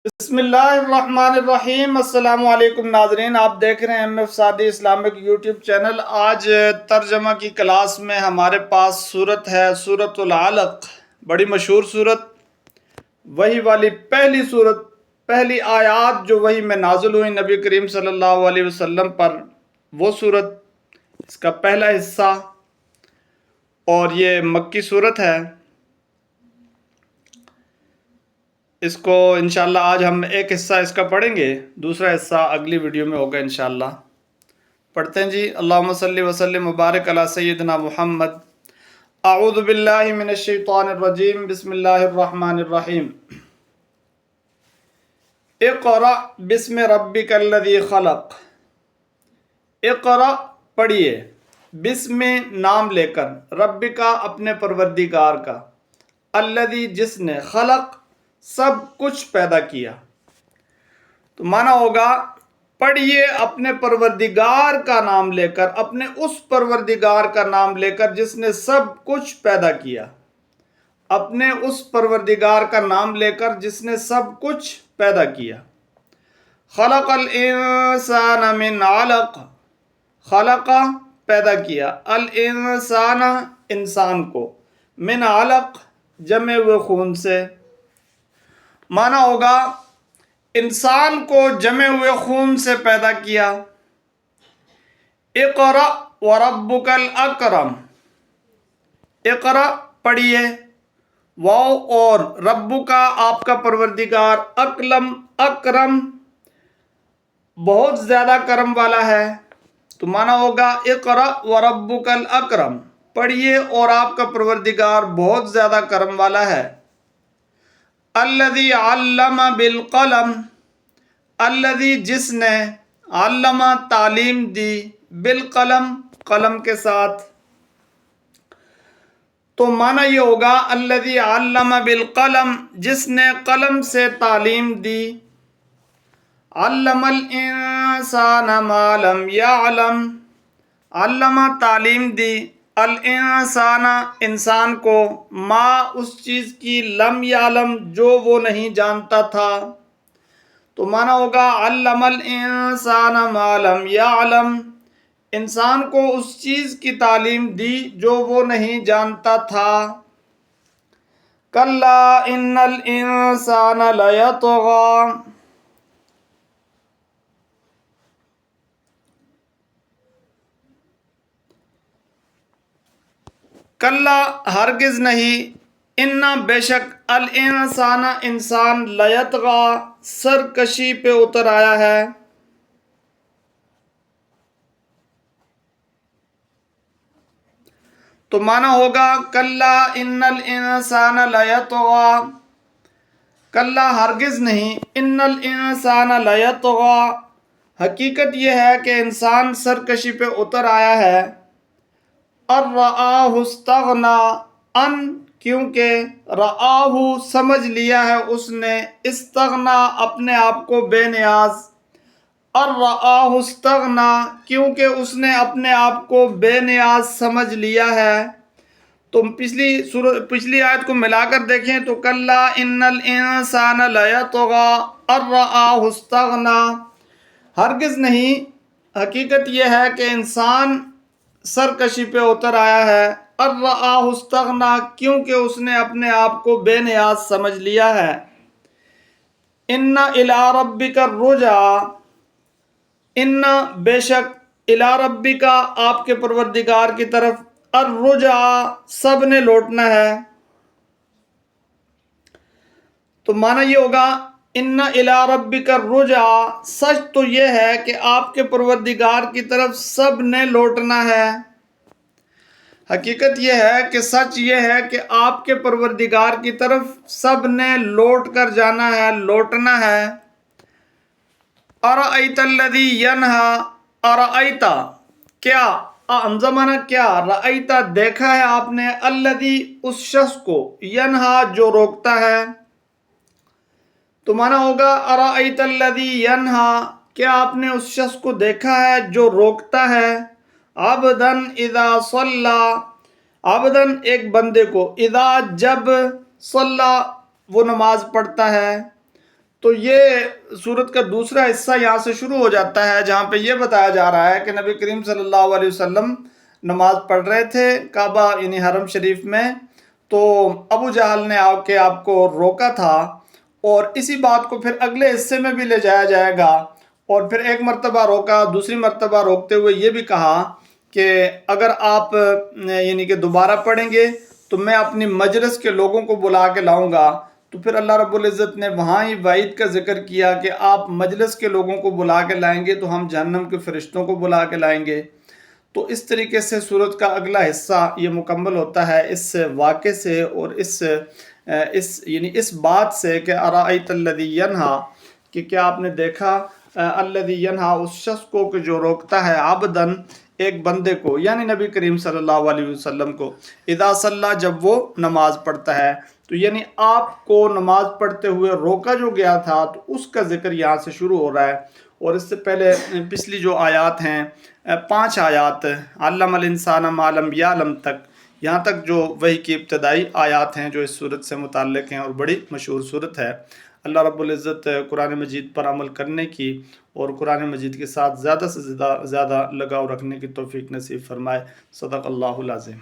بسم اللہ الرحمن الرحیم۔ السلام علیکم ناظرین، آپ دیکھ رہے ہیں M F Saadi Islamic YouTube channel. آج ترجمہ کی کلاس میں ہمارے پاس صورت ہے سورۃ العلق، بڑی مشہور صورت، وحی والی پہلی صورت، پہلی آیات جو وحی میں نازل ہوئی نبی کریم صلی اللہ علیہ وسلم پر، وہ صورت، اس کا پہلا حصہ، اور یہ مکی صورت ہے۔ اس کو انشاءاللہ آج ہم ایک حصہ اس کا پڑھیں گے، دوسرا حصہ اگلی ویڈیو میں ہوگا انشاءاللہ۔ پڑھتے ہیں جی۔ اللہم صلی وسلم مبارک علی سیدنا محمد۔ اعوذ باللہ من الشیطان الرجیم، بسم اللہ الرحمن الرحیم۔ اقرأ بسم ربک الذی خلق۔ اقرأ پڑھیے، بسم نام لے کر، رب کا اپنے پروردگار کا، الذی جس نے، خلق سب کچھ پیدا کیا۔ تو معنی ہوگا پڑھیے اپنے پروردگار کا نام لے کر، اپنے اس پروردگار کا نام لے کر جس نے سب کچھ پیدا کیا، اپنے اس پروردگار کا نام لے کر جس نے سب کچھ پیدا کیا۔ خلق الانسان من علق، خلق پیدا کیا، الانسان انسان کو، من علق جمع ہوئے خون سے۔ معنی ہوگا انسان کو جمع ہوئے خون سے پیدا کیا۔ اقرأ وربک الاکرم، اقرأ پڑھیے، واو اور ربو کا آپ کا پروردگار، اکرم بہت زیادہ کرم والا ہے، تو معنی ہوگا اقرأ وربک الاکرم، پڑھیے اور آپ کا پروردگار بہت زیادہ کرم والا ہے۔ الذی علم بالقلم، الذی جس نے، علم تعلیم دی، بالقلم قلم کے ساتھ، تو معنی یہ ہوگا الذی علم بالقلم جس نے قلم سے تعلیم دی۔ علم الانسان ما لم یعلم، علم تعلیم دی، الانسان انسان کو، ما اس چیز کی، لم یعلم جو وہ نہیں جانتا تھا، تو معنی ہوگا علم الانسان ما لم یعلم، انسان کو اس چیز کی تعلیم دی جو وہ نہیں جانتا تھا۔ کلا ان الانسان لیطغی، کلا ہرگز نہیں، ان بے شک، الانسان انسان، لیطغی سرکشی پہ اتر آیا ہے۔ تو معنی ہوگا کلا ان الانسان لیطغی، کلا ہرگز نہیں، ان الانسان لیطغی حقیقت یہ ہے کہ انسان سرکشی پہ اتر آیا ہے۔ ان رآہ استغنی، ان کیونکہ، رآہ سمجھ لیا ہے اس نے، استغنی اپنے آپ کو بے نیاز، ان رآہ استغنی کیونکہ اس نے اپنے آپ کو بے نیاز سمجھ لیا ہے۔ تم پچھلی آیت کو ملا کر دیکھیں تو کلا ان الانسان لیطغی ان رآہ استغنی، ہرگز نہیں، حقیقت یہ ہے کہ انسان سرکشی پہ اتر آیا ہے، ان رآہ استغنی کیونکہ اس نے اپنے آپ کو بے نیاز سمجھ لیا ہے۔ ان الی ربک الرجعی، ان بے شک، الی ربک آپ کے پروردگار کی طرف، الرجعی سب نے لوٹنا ہے، تو معنی یہ ہوگا ان الی ربک الرجعی، سچ تو یہ ہے کہ آپ کے پروردگار کی طرف سب نے لوٹنا ہے۔ حقیقت یہ ہے کہ سچ یہ ہے کہ آپ کے پروردگار کی طرف سب نے لوٹ کر جانا ہے، لوٹنا ہے۔ ارأیت الذی ینہا، ارأیت کیا، انزمانہ کیا، رأیت دیکھا ہے آپ نے، الذی اس شخص کو، ینہا جو روکتا ہے، تو معنی ہوگا ارأیت الذی ینہا کیا آپ نے اس شخص کو دیکھا ہے جو روکتا ہے، عبدا اذا صلی، عبدا ایک بندے کو، اذا جب، صلی وہ نماز پڑھتا ہے، تو یہ صورت کا دوسرا حصہ یہاں سے شروع ہو جاتا ہے، جہاں پہ یہ بتایا جا رہا ہے کہ نبی کریم صلی اللہ علیہ وسلم نماز پڑھ رہے تھے کعبہ یعنی حرم شریف میں، تو ابو جہل نے آ کے آپ کو روکا تھا، اور اسی بات کو پھر اگلے حصے میں بھی لے جایا جائے گا، اور پھر ایک مرتبہ روکا، دوسری مرتبہ روکتے ہوئے یہ بھی کہا کہ اگر آپ یعنی کہ دوبارہ پڑھیں گے تو میں اپنی مجلس کے لوگوں کو بلا کے لاؤں گا۔ تو پھر اللہ رب العزت نے وہاں ہی وعید کا ذکر کیا کہ آپ مجلس کے لوگوں کو بلا کے لائیں گے تو ہم جہنم کے فرشتوں کو بلا کے لائیں گے۔ تو اس طریقے سے سورت کا اگلا حصہ یہ مکمل ہوتا ہے اس واقعے سے، اور یعنی اس بات سے کہ ارائیت الذی ینہا، کہ کیا آپ نے دیکھا الذی ینہا، اس شخص کو کہ جو روکتا ہے، عبدن ایک بندے کو، یعنی نبی کریم صلی اللہ علیہ وسلم کو، اذا صلی، جب وہ نماز پڑھتا ہے۔ تو یعنی آپ کو نماز پڑھتے ہوئے روکا جو گیا تھا، تو اس کا ذکر یہاں سے شروع ہو رہا ہے۔ اور اس سے پہلے پچھلی جو آیات ہیں 5 آیات، علم الانسان ما لم یعلم تک، یہاں تک جو وحی کی ابتدائی آیات ہیں جو اس صورت سے متعلق ہیں، اور بڑی مشہور صورت ہے۔ اللہ رب العزت قرآن مجید پر عمل کرنے کی اور قرآن مجید کے ساتھ زیادہ سے زیادہ لگاؤ رکھنے کی توفیق نصیب فرمائے۔ صدق اللہ العظیم۔